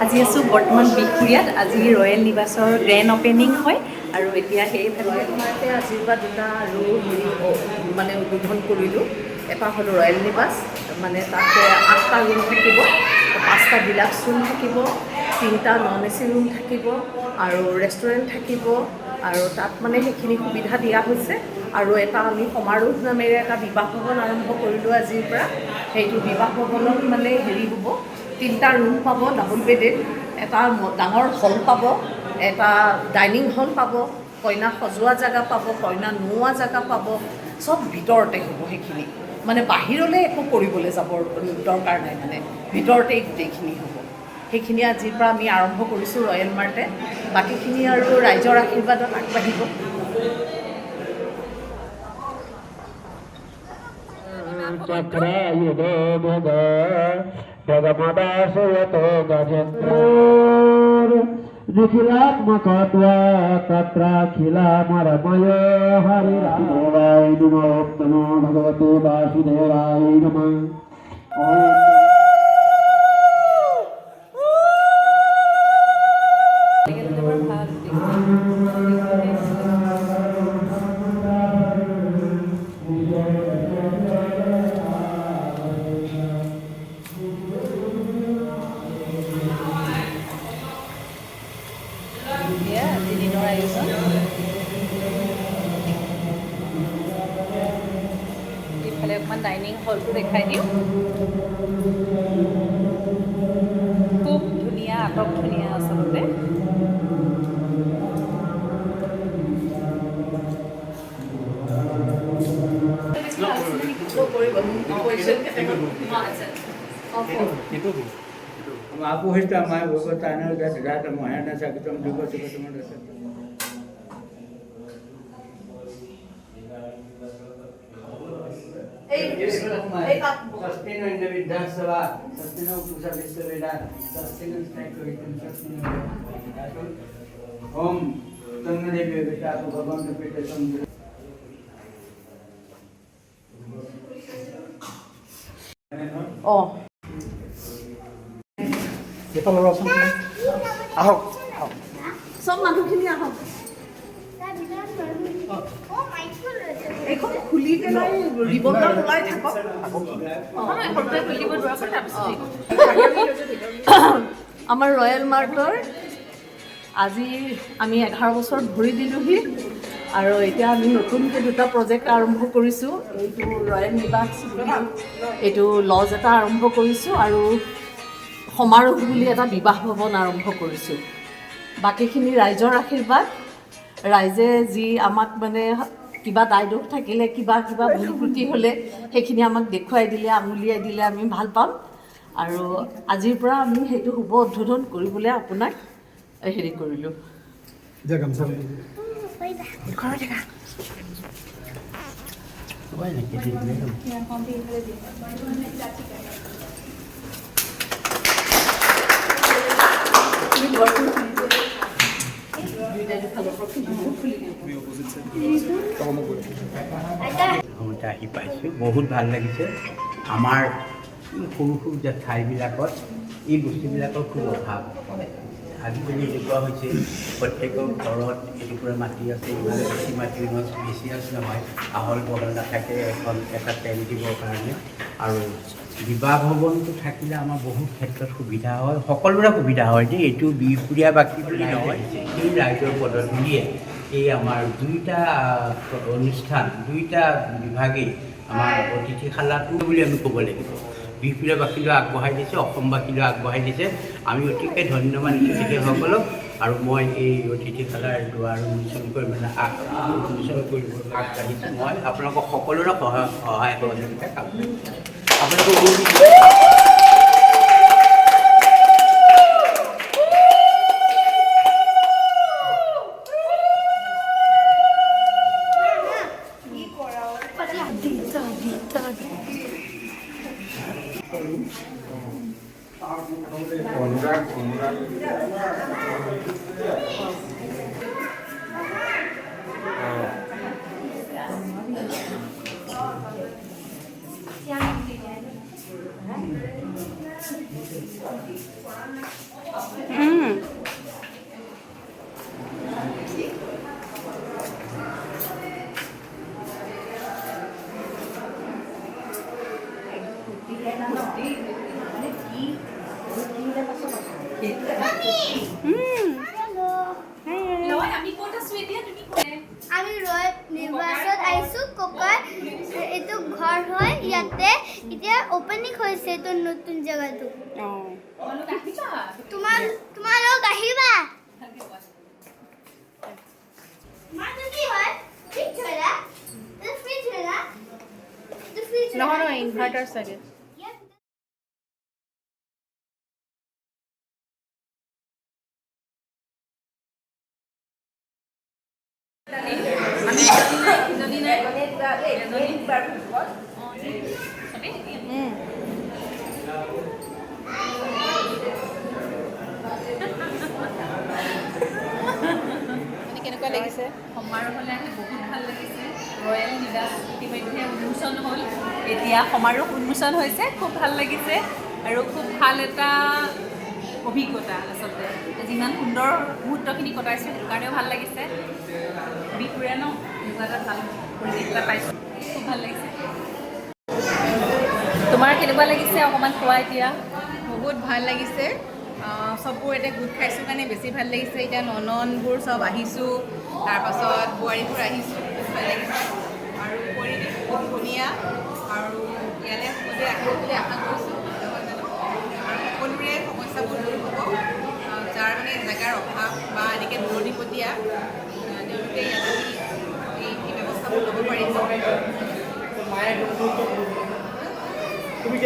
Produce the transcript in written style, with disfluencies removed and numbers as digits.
আজি আছোঁ বৰ্তমান বিহপুৰীয়াত। আজি ৰয়েল নিবাসৰ গ্ৰেণ্ড অপেনিং হয় আৰু এতিয়া সেইফালে আজিৰ পৰা দুটা আৰু মানে উদ্বোধন কৰিলোঁ। এটা হ'ল ৰয়েল নিবাস, মানে তাতে 8টা ৰুম থাকিব, 5টা ডিলাক্স ৰুম থাকিব, 3টা নন এ চি ৰুম থাকিব আৰু ৰেষ্টুৰেণ্ট থাকিব আৰু তাত মানে সেইখিনি সুবিধা দিয়া হৈছে। আৰু এটা আমি সমাৰোহ নামেৰে এটা বিবাহ ভৱন আৰম্ভ কৰিলোঁ আজিৰ পৰা। সেইটো বিবাহ ভৱনত মানে হ'ব, 3টা ৰুম পাব ডাবল বেডেড, এটা ডাঙৰ হল পাব, এটা ডাইনিং হল পাব, কইনা সজোৱা জেগা পাব, কইনা নোওৱা জেগা পাব, চব ভিতৰতে হ'ব। সেইখিনি মানে বাহিৰলৈ একো কৰিবলৈ যাবৰ দৰকাৰ নাই, মানে ভিতৰতেই গোটেইখিনি হ'ব। সেইখিনি আজিৰ পৰা আমি আৰম্ভ কৰিছোঁ ৰয়েল মাৰ্টে। বাকীখিনি আৰু ৰাইজৰ আশীৰ্বাদত আগবাঢ়িব। Jikilatmakatwa tatra khila maramaya hari ramaya namo bhagavate vasudevaya namah. এইফালে অকণমান ডাইনিং হলটো দেখাই দিওঁ। খুব ধুনীয়া, আটক ধুনীয়া আচলতে। Apuhista mai bhagavata data mahana sakitam dugatam Sustino in the Vidyasava, Sustino Pusa Visaveda, Sustino Strike Om Tangadevi Vitapu Bhavan Petasam. Oh. Sab মানুহখিনি আহক। এইখন খুলি পেলাই ৰিবনডাল ওলাই থাকক। আমাৰ ৰয়েল মাৰ্টৰ আজি আমি 11 বছৰ ভৰি দিলোঁহি আৰু এতিয়া আমি নতুনকৈ দুটা প্ৰজেক্ট আৰম্ভ কৰিছোঁ। এইটো ৰয়েল নিবাস, এইটো লজ এটা আৰম্ভ কৰিছোঁ আৰু সমাৰোহ বুলি এটা বিবাহ ভৱন আৰম্ভ কৰিছোঁ। বাকীখিনি ৰাইজৰ আশীৰ্বাদ, ৰাইজে যি আমাক মানে কিবা দায় দোষ থাকিলে, কিবা ভুল ত্ৰুটি হ'লে সেইখিনি আমাক দেখুৱাই দিলে, আঙুলিয়াই দিলে আমি ভাল পাম। আৰু আজিৰ পৰা আমি সেইটো শুভ উদ্বোধন কৰিবলৈ আপোনাক হেৰি কৰিলোঁ। আহি পাইছোঁ, বহুত ভাল লাগিছে। আমাৰ সৰু সৰু যে ঠাইবিলাকত এই বস্তুবিলাকৰ খুব অভাৱ। আজিকালি এনেকুৱা হৈছে প্ৰত্যেকৰ ঘৰত এটুকুৰা মাটি আছে, ইমান বেছি মাটি বেছি আছে নহয়, আহল বহল নাথাকে এটা তেল দিবৰ কাৰণে। আৰু বিবাহ ভৱনটো থাকিলে আমাৰ বহুত ক্ষেত্ৰত সুবিধা হয়, সকলোৰে সুবিধা হয় দেই। এইটো বিহপুৰীয়াবাসী বুলি নহয়, এই ৰাইজৰ পদধূলিয়ে এই আমাৰ দুইটা অনুষ্ঠান, দুইটা বিভাগেই আমাৰ অতিথিশালাটো বুলি আমি ক'ব লাগিব। বিহপুৰীয়াবাসীলৈ আগবঢ়াই দিছে, অসমবাসীলৈ আগবঢ়াই দিছে। আমি অতিকে ধন্য মানিছোঁ তেখেতসকলক। আৰু মই এই অতিথিশালাৰ দুৱাৰ উন্মোচন কৰিবলৈ আগবাঢ়িছোঁ। মই আপোনালোকক সকলোৰে সহায় সহযোগিতা কাম কৰিম। আপোনালোকক আমি ৰয়েল নিবাসত আহিছোঁ ককাৰ এইটো ঘৰ হয় ইয়াতে এতিয়া অপেনিং হৈছে এইটো নতুন জেগাটো তোমালোক আহিবা মাটো কি হয় ফ্ৰিজ হয় না ফ্ৰিজ হয় না ফ্ৰিজ নহয় ইনভাৰ্টাৰ চাগে কেনেকুৱা লাগিছে সমাৰোহলৈ আহি বহুত ভাল লাগিছে ৰয়েল নিবাস ইতিমধ্যে উন্মোচন হ'ল এতিয়া সমাৰোহ উন্মোচন হৈছে খুব ভাল লাগিছে আৰু খুব ভাল এটা অভিজ্ঞতা আচলতে যিমান সুন্দৰ মুহূৰ্তখিনি কটাইছোঁ সেইটো কাৰণেও ভাল লাগিছে বিপুৰে ন এনেকুৱা এটা ভাল পৰিৱেশ এটা পাইছোঁ খুব ভাল লাগিছে তোমাৰ কেনেকুৱা লাগিছে অকণমান কোৱা এতিয়া বহুত ভাল লাগিছে চববোৰ এতিয়া গোট খাইছোঁ কাৰণে বেছি ভাল লাগিছে এতিয়া নননবোৰ চব আহিছোঁ তাৰপাছত বোৱাৰীবোৰ আহিছোঁ খুব ভাল লাগিছে আৰু পৰিৱেশ খুব ধুনীয়া আৰু ইয়ালৈ সকলোৱে আহিব বুলি আশা কৰিছোঁ আৰু সকলোৰে সমস্যাবোৰ দূৰ হ'ব যাৰ মানে জেগাৰ অভাৱ বা এনেকৈ দূৰণিবটীয়া তেওঁলোকে ইয়াত এই ব্যৱস্থাবোৰ ল'ব পাৰিব তুমি